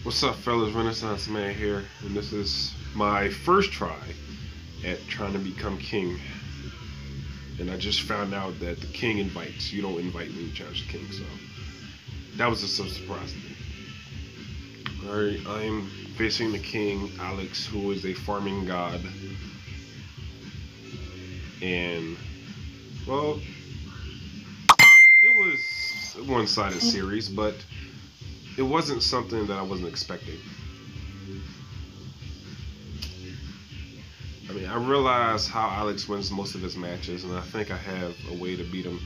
What's up, fellas? Renaissance Man here, and this is my first try at trying to become king. And I just found out that the king invites. You don't invite when you challenge the king, so that was just a surprise to me. Alright, I'm facing the king, Alex, who is a farming god. And, well, it was a one-sided series, but it wasn't something that I wasn't expecting. I mean, I realize how Alex wins most of his matches, and I think I have a way to beat him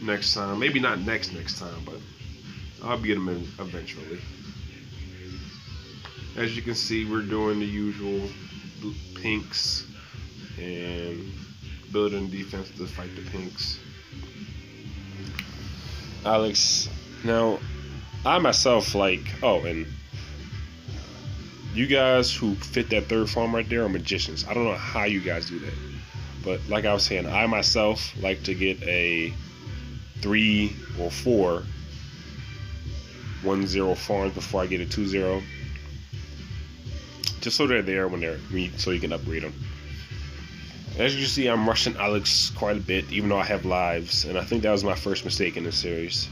next time. Maybe not next time, but I'll beat him eventually. As you can see, we're doing the usual pinks and building defense to fight the pinks. Alex, now I myself and you guys who fit that third farm right there are magicians. I don't know how you guys do that. But like I was saying, I myself like to get a 3 or 4 1-0 farms before I get a 2-0. Just so they're there so you can upgrade them. As you see, I'm rushing Alex quite a bit, even though I have lives, and I think that was my first mistake in this series.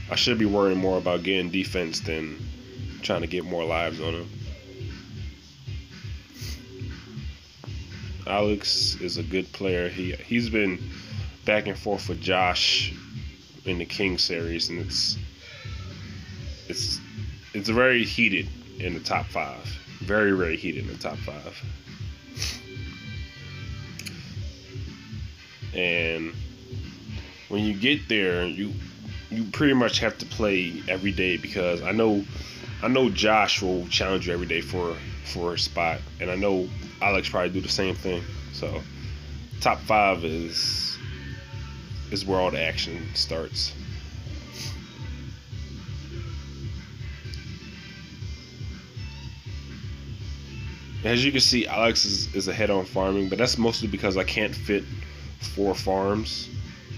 I should be worrying more about getting defense than trying to get more lives on him. Alex is a good player. He's been back and forth with Josh in the King series, and it's very heated in the top 5. Very, very heated in the top 5. And when you get there, you pretty much have to play every day, because I know Josh will challenge you every day for a spot, and I know Alex probably do the same thing. So top 5 is where all the action starts. As you can see, Alex is ahead on farming, but that's mostly because I can't fit 4 farms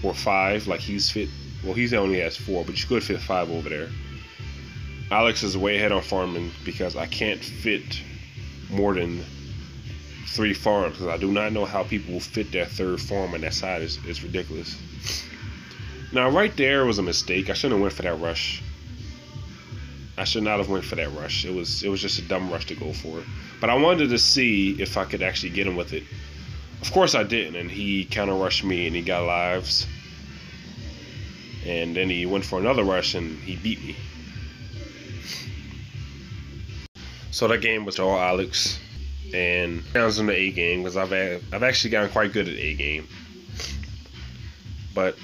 or 5 like he's fit. Well, he only has 4, but you could fit 5 over there. Alex is way ahead on farming because I can't fit more than 3 farms, because I do not know how people will fit their 3rd farm on that side. It's ridiculous. Now, right there was a mistake. I shouldn't have went for that rush. I should not have went for that rush. It was just a dumb rush to go for. But I wanted to see if I could actually get him with it. Of course I didn't, and he counter rushed me and he got lives. And then he went for another rush and he beat me. So that game was all Alex, and I was in the A game because I've actually gotten quite good at A game. But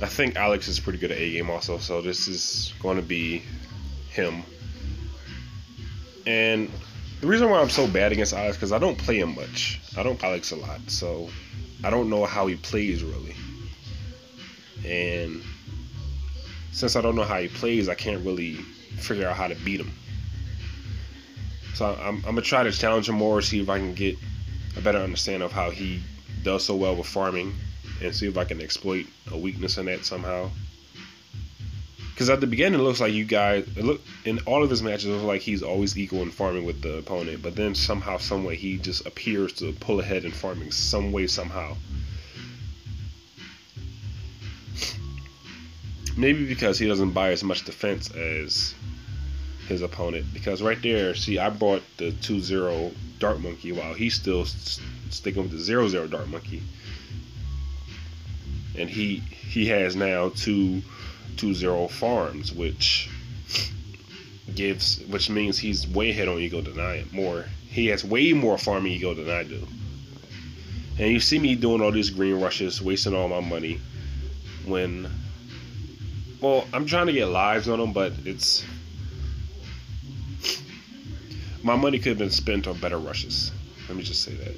I think Alex is pretty good at A game also, so this is going to be him. And the reason why I'm so bad against Alex is because I don't play him much. I don't play Alex a lot, so I don't know how he plays really. And since I don't know how he plays, I can't really figure out how to beat him. So I'm going to try to challenge him more, see if I can get a better understanding of how he does so well with farming, and see if I can exploit a weakness in that somehow. Because at the beginning it looks like in all of his matches, it looks like he's always equal in farming with the opponent, but then somehow, some way, he just appears to pull ahead in farming some way, somehow. Maybe because he doesn't buy as much defense as his opponent. Because right there, see, I bought the 2-0 Dart Monkey while he's still sticking with the 0-0 Dart Monkey. And he has now 2-0 farms, which means he's way ahead on Ego Deny more. He has way more farming Ego than I do. And you see me doing all these green rushes, wasting all my money when, well, I'm trying to get lives on him, but my money could have been spent on better rushes. Let me just say that.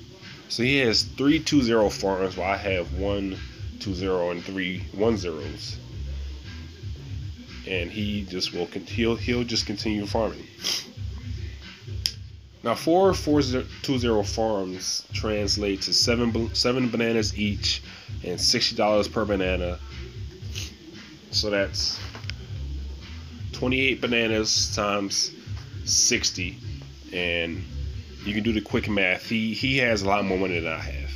So he has 3 2-0 farms while I have 1 2-0 and 3 1-0s. And he just he'll just continue farming. Now 4 2-0 farms translate to 7 bananas each and $60 per banana. So that's 28 bananas times 60, and you can do the quick math. He has a lot more money than I have.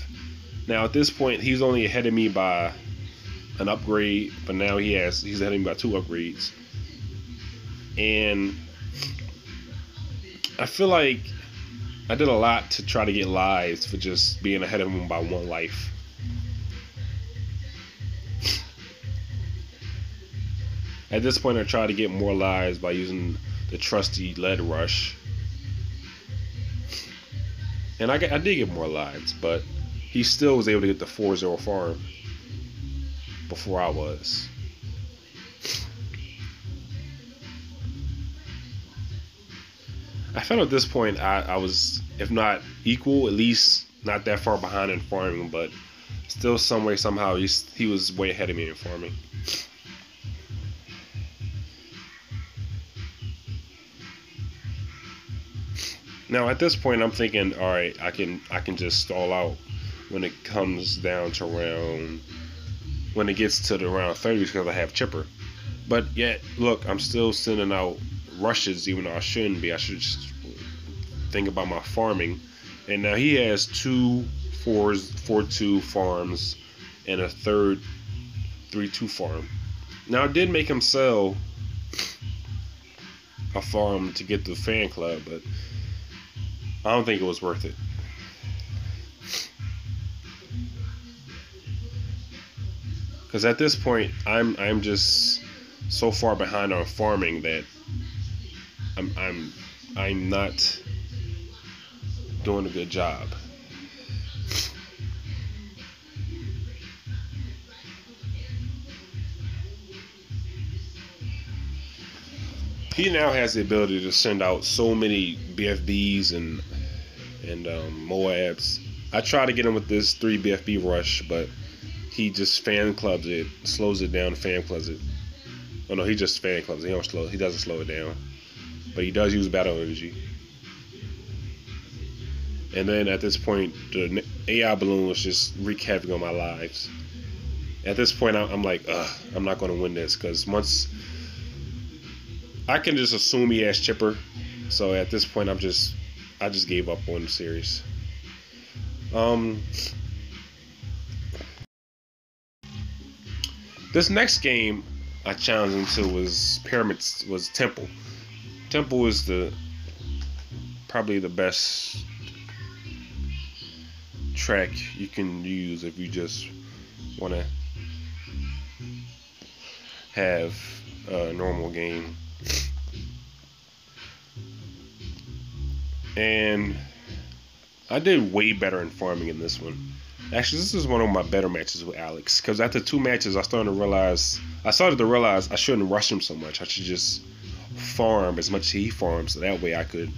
Now at this point, he's only ahead of me by an upgrade, but now he's ahead of me by 2 upgrades. And I feel like I did a lot to try to get lives for just being ahead of him by 1 life. At this point, I tried to get more lives by using the trusty lead rush. And I did get more lives, but he still was able to get the 4-0 farm before I was. I felt at this point I was, if not equal, at least not that far behind in farming, but still some way, somehow, he was way ahead of me in farming. Now at this point, I'm thinking, all right, I can just stall out when it comes down to when it gets to the round 30s because I have chipper. But yet, look, I'm still sending out rushes even though I shouldn't be. I should just think about my farming. And now he has 2 4-2 farms and a third 3-2 farm. Now I did make him sell a farm to get the fan club, but I don't think it was worth it. Because at this point, I'm just so far behind on farming that I'm not doing a good job. He now has the ability to send out so many BFBs and Moabs. I try to get him with this 3 BFB rush, but he just fan clubs it, slows it down, fan clubs it. Oh no, he just fan clubs it. He doesn't slow it down, but he does use battle energy. And then at this point, the AI balloon was just wreak havoc on my lives. At this point, I'm like, I'm not going to win this because once I can just assume he has chipper. So at this point, I just gave up on the series. This next game I challenged him to was Temple. Temple is probably the best track you can use if you just want to have a normal game. And I did way better in farming in this one. Actually, this is one of my better matches with Alex, because after 2 matches, I started to realize I shouldn't rush him so much. I should just farm as much as he farms, so that way I could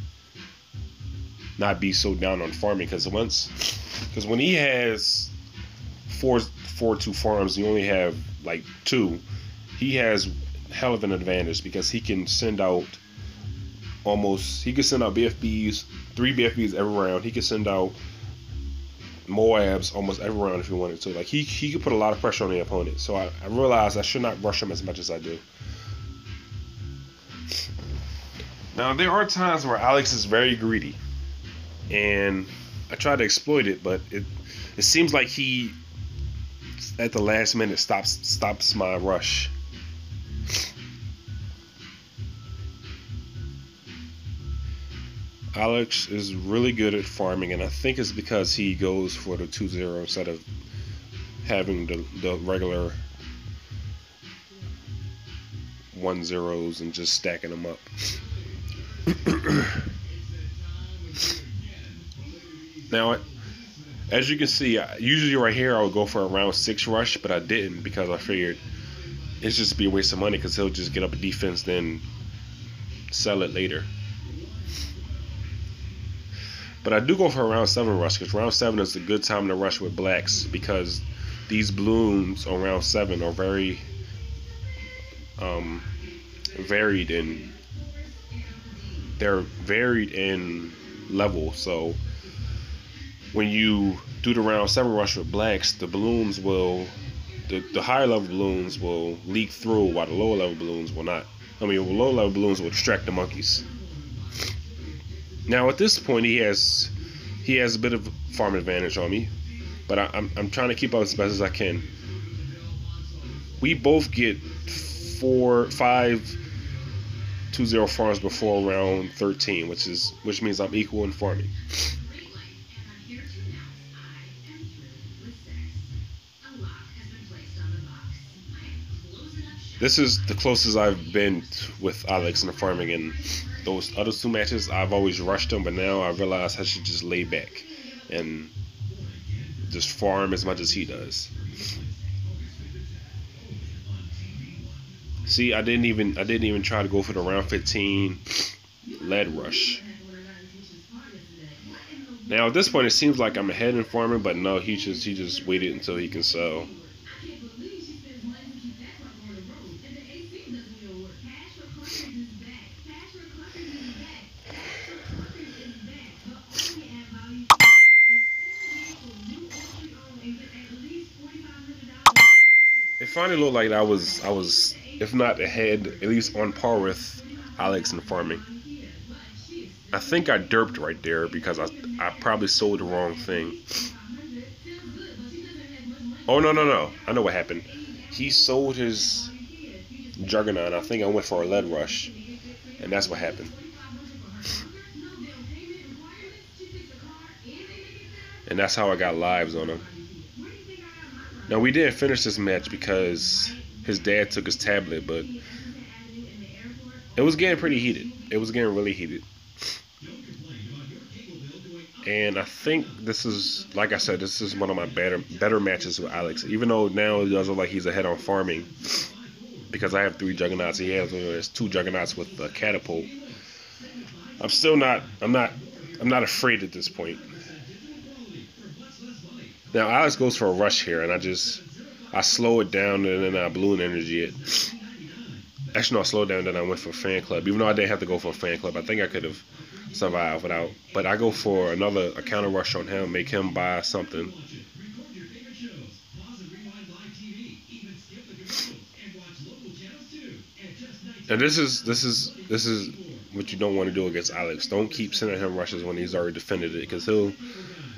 not be so down on farming. Because when he has 4-2 farms, you only have like 2. He has hell of an advantage because he can send out BFBs, 3 BFBs every round. He can send out Moabs almost every round if he wanted to. Like he could put a lot of pressure on the opponent. So I realized I should not rush him as much as I do. Now there are times where Alex is very greedy, and I try to exploit it, but it seems like he at the last minute stops my rush. Alex is really good at farming, and I think it's because he goes for the 2-0 instead of having the regular 1-0s and just stacking them up. Now, as you can see, usually right here I would go for a round 6 rush, but I didn't because I figured it's just be a waste of money because he'll just get up a defense then sell it later. But I do go for a round 7 rush because round 7 is a good time to rush with blacks because these blooms on round 7 are very varied in level. So when you do the round 7 rush with blacks, the blooms will the higher level balloons will leak through while the lower level balloons will not. I mean, the lower level balloons will distract the monkeys. Now at this point, he has a bit of farm advantage on me, but I'm trying to keep up as best as I can. We both get 5 2-0 farms before round 13, which means I'm equal in farming. This is the closest I've been with Alex in the farming. In those other 2 matches, I've always rushed him, but now I realize I should just lay back and just farm as much as he does. See, I didn't even try to go for the round 15 lead rush. Now at this point, it seems like I'm ahead in farming, but no, he just waited until he can sell. It finally looked like I was, if not ahead, at least on par with Alex in farming. I think I derped right there because I probably sold the wrong thing. Oh, no. I know what happened. He sold his Juggernaut. I think I went for a lead rush, and that's what happened. And that's how I got lives on him. Now, we didn't finish this match because his dad took his tablet, but it was getting pretty heated. It was getting really heated. And I think this is, like I said, this is one of my better matches with Alex. Even though now it does look like he's ahead on farming because I have 3 Juggernauts. He has 2 Juggernauts with the catapult. I'm not afraid at this point. Now Alex goes for a rush here, and I slow it down, and then I balloon energy it. Actually, no, I slowed down, then I went for fan club. Even though I didn't have to go for a fan club, I think I could have survived without. But I go for a counter rush on him, make him buy something. And this is what you don't want to do against Alex. Don't keep sending him rushes when he's already defended it, because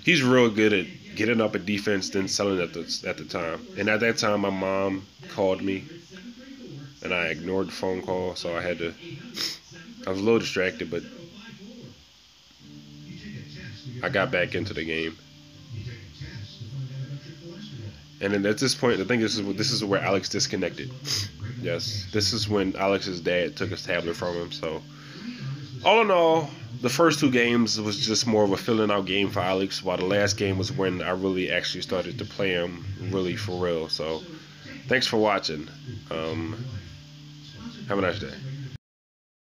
he's real good at getting up at defense, then selling at the time. And at that time, my mom called me, and I ignored the phone call, so I was a little distracted, but I got back into the game. And then at this point, I think this is where Alex disconnected. Yes, this is when Alex's dad took his tablet from him. So, all in all, the first 2 games was just more of a filling out game for Alex, while the last game was when I really actually started to play him really for real. So, thanks for watching. Have a nice day.